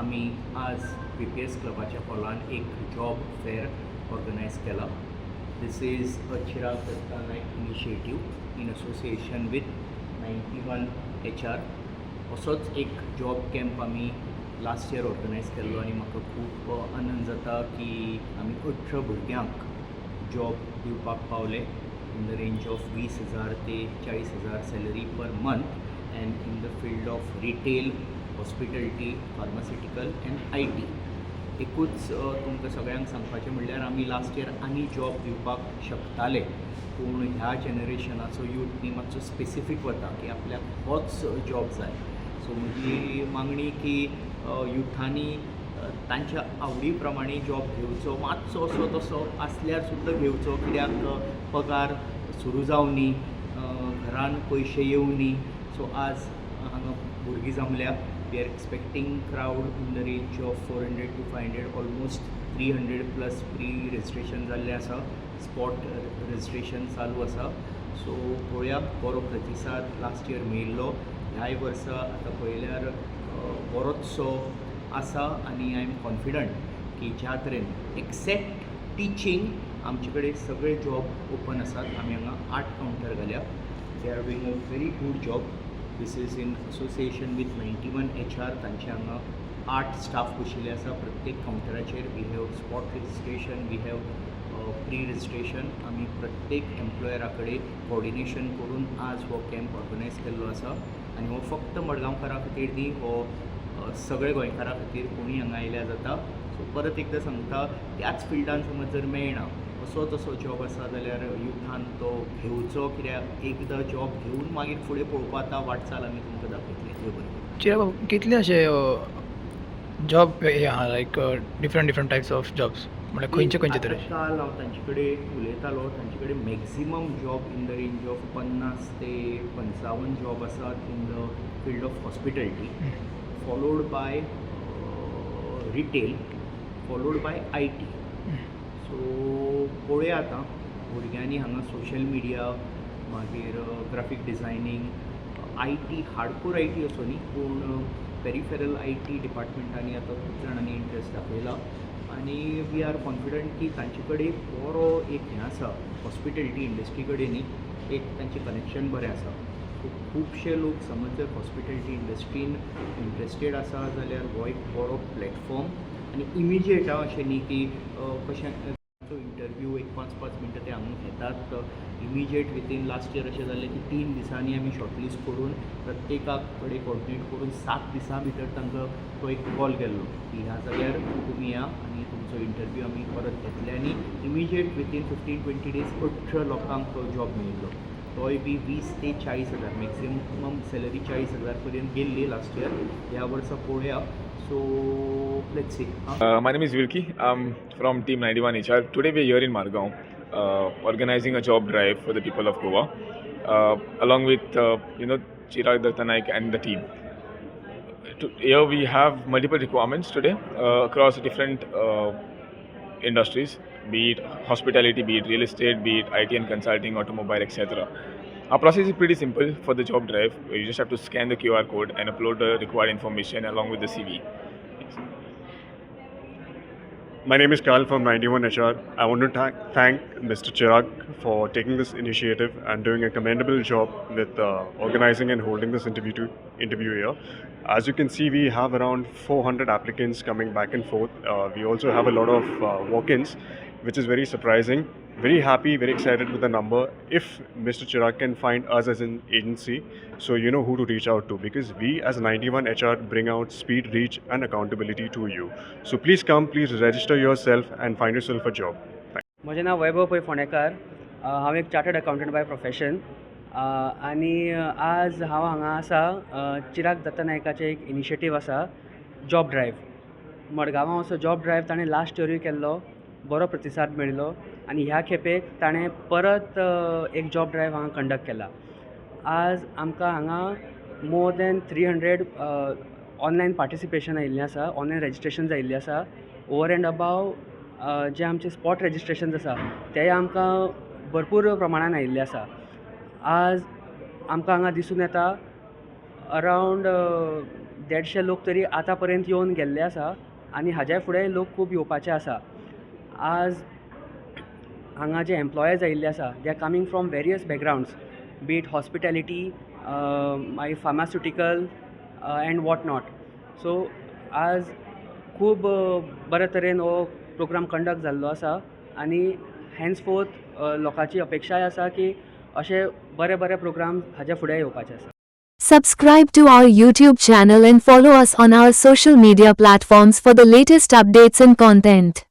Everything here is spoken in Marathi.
आम्ही आज PPS क्लबाच्या हॉलान एक जॉब फेअर ऑर्गनायज केला. This is a Chirag Datta Naik initiative in association with 91 HR. असोच एक जॉब कॅम्प आम्ही लास्ट इयर ऑर्गनायज केल्लो आनी म्हाका खूब आनंद जाता की आमी 18 भुरग्यांक जॉब दिवपाक पावले इन द रेंज ऑफ 20,000 ते 40,000 salary per month and in the field of retail, hospitality, pharmaceutical end IT. एकूच तुमकां सगळ्यांक सांगपाचें म्हणल्यार आमी लास्ट इयर आनी जॉब दिवपाक शकताले, पूण ह्या जनरेशनाचो यूथ न्ही मातसो स्पेसिफीक वता की आपल्याक होच जॉब जाय. सो म्हजी मागणी की युथांनी तांच्या आवडी प्रमाणे जॉब घेवचो, मातसो असो तसो आसल्यार सुद्दां घेवचो, कित्याक पगार सुरू जावनी, घरान पयशे येवनी. सो आज हांगा भुरगीं जमल्या. We are expecting crowd in the range of 400 to 500, almost 300+ pre registration जाल्लें आसा, स्पॉट रजिस्ट्रेशन चालू आसा. सो पळोवया, बरो प्रतिसाद लास्ट इयर मेळिल्लो. ह्याय वर्सा आतां पळयल्यार बरोचसो आसा आनी आय एम कॉन्फिडंट की ज्या तरेन एक्सेप्ट टिचींग आमचे कडेन सगळे जॉब ओपन आसात. आमी हांगा 8 कावंटर घाल्या. They are doing a very good job. This is in association with 91 HR. तांचे हांगा 8 स्टाफ बशिल्ले आसा प्रत्येक कावंटराचेर. We have spot registration, we have pre registration. आमी प्रत्येक एम्प्लॉयरा कडेन कोऑर्डिनेशन करून आज हो कॅम्प ऑर्गनायज केल्लो आसा. आनी हो फक्त मडगांवकारां खातीर न्ही, हो सगळे गोंयकारां खातीर कोणी हांगा आयल्या जाता. सो परत एकदां सांगता, त्याच फिल्डान समज जर मेळना असो तसो जॉब आसा जाल्यार युथान तो घेवचो, कित्याक एकदां जॉब घेवन मागीर फुडें पळोवपाक वाटचाल आमी तुमकां दाखयतली. देव बरें. चिराग, कितले अशे जॉब हे आहा, लायक डिफरंट टायप्स ऑफ जॉब्स, म्हणजे खंयचे तरे? काल हांव तांचे कडेन उलयतालो. तांचे कडेन maximum job in the range of 50 ते 55 जॉब आसात in the field of hospitality, followed by retail, followed by IT. So पळोवया आतां भुरग्यांनी हांगा सोशल मिडिया, मागीर graphic designing, IT, hardcore IT असो न्ही, पूण पेरिफेरल IT डिपार्टमेंटांनी आतां खूब जाणांनी इंट्रस्ट दाखयला. आनी वी आर कॉन्फिडंट की तांचे कडेन बरो एक हें आसा, हॉस्पिटॅलिटी इंडस्ट्री कडेन न्ही एक तांचें कनेक्शन बरें आसा. खुबशे लोक समज जर हॉस्पिटॅलिटी इंडस्ट्रीन इंट्रस्टेड आसा जाल्यार हो एक बरो प्लॅटफॉर्म. आनी इमिजिएट अशें न्ही की कशें इंटरव्यू एक 5-5 मिनटां ते हांगा घेतात. इमिजिएट विथीन लास्ट इयर अशें जाल्लें की 3 दिसांनी आमी शॉर्टलिस्ट करून प्रत्येकाक कडेन कोऑर्डिनेट करून 7 दिसां भितर तांकां तो एक कॉल केल्लो की ह्या जाग्यार तुमी या आनी तुमचो इंटरव्यू आमी परत घेतले. आनी इमिजिएट विथीन 15-20 डेज 18 लोकांक तो जॉब मेळिल्लो. तोय बी 20 ते 40,000, मॅक्झिमम सॅलरी 40,000 पर्यंत गेल्ली लास्ट इयर. ह्या वर्सा पळोवया. So let's see. My name is Wilkie. I'm from Team 91 HR. Today we are here in Margaon, organizing a job drive for the people of Goa, along with Chirag Datta Naik and the team. Here we have multiple requirements today across different industries, be it hospitality, be it real estate, be it IT and consulting, automobile, etc. Our process is pretty simple for the job drive. You just have to scan the QR code and upload the required information along with the CV. My name is Karl from 91 HR. I want to thank Mr. Chirag for taking this initiative and doing a commendable job with organizing and holding this interview here. As you can see, we have around 400 applicants coming back and forth. We also have a lot of walk-ins, which is very surprising. Very happy, very excited with the number. If Mr. Chirag can find us as an agency, so you know who to reach out to, because we as 91 HR bring out speed, reach and accountability to you. So please come, please register yourself and find yourself a job. म्हजें नांव वैभव पै फोंडेकार. हांव एक चार्टर्ड अकावंटंट बाय प्रोफेशन. आनी आज हांव हांगा आसा चिराग दत्ता नायकाचें एक इनिशिएटीव आसा, जॉब ड्रायव. मडगांवां असो जॉब ड्रायव ताणें लास्ट इयरूय केल्लो, बरो प्रतिसाद मेळिल्लो. आनी ह्या खेपेक ताणें परत एक जॉब ड्रायव हांगा कंडक्ट केला. आज आमकां हांगा मोर दॅन 300 ऑनलायन पार्टिसिपेशन आयिल्लें आसा, ऑनलायन रजिस्ट्रेशन जायिल्लें आसा. ओवर एंड अबाव जे आमचे स्पॉट रजिस्ट्रेशन आसा तेय आमकां भरपूर प्रमाणान आयिल्लें आसा. आज आमकां हांगा दिसून येता अरावंड 150 लोक तरी आतां पर्यंत येवन गेल्ले आसा आनी हाज्या फुडें लोक खूब येवपाचे आसा. आज हांगा जे एम्प्लॉयज आयिल्ले आसा they are coming from various backgrounds, be it hospitality, मागीर pharmaceutical and what not. So आज खूब बरे तरेन हो प्रोग्राम कंडक्ट जाल्लो आसा आनी हॅन्सफोर्थ लोकांची अपेक्षाय आसा की अशे बरे बरे प्रोग्राम हाज्या फुडें येवपाचे आसा. Subscribe to our YouTube channel and follow us on our social media platforms for the latest updates and content.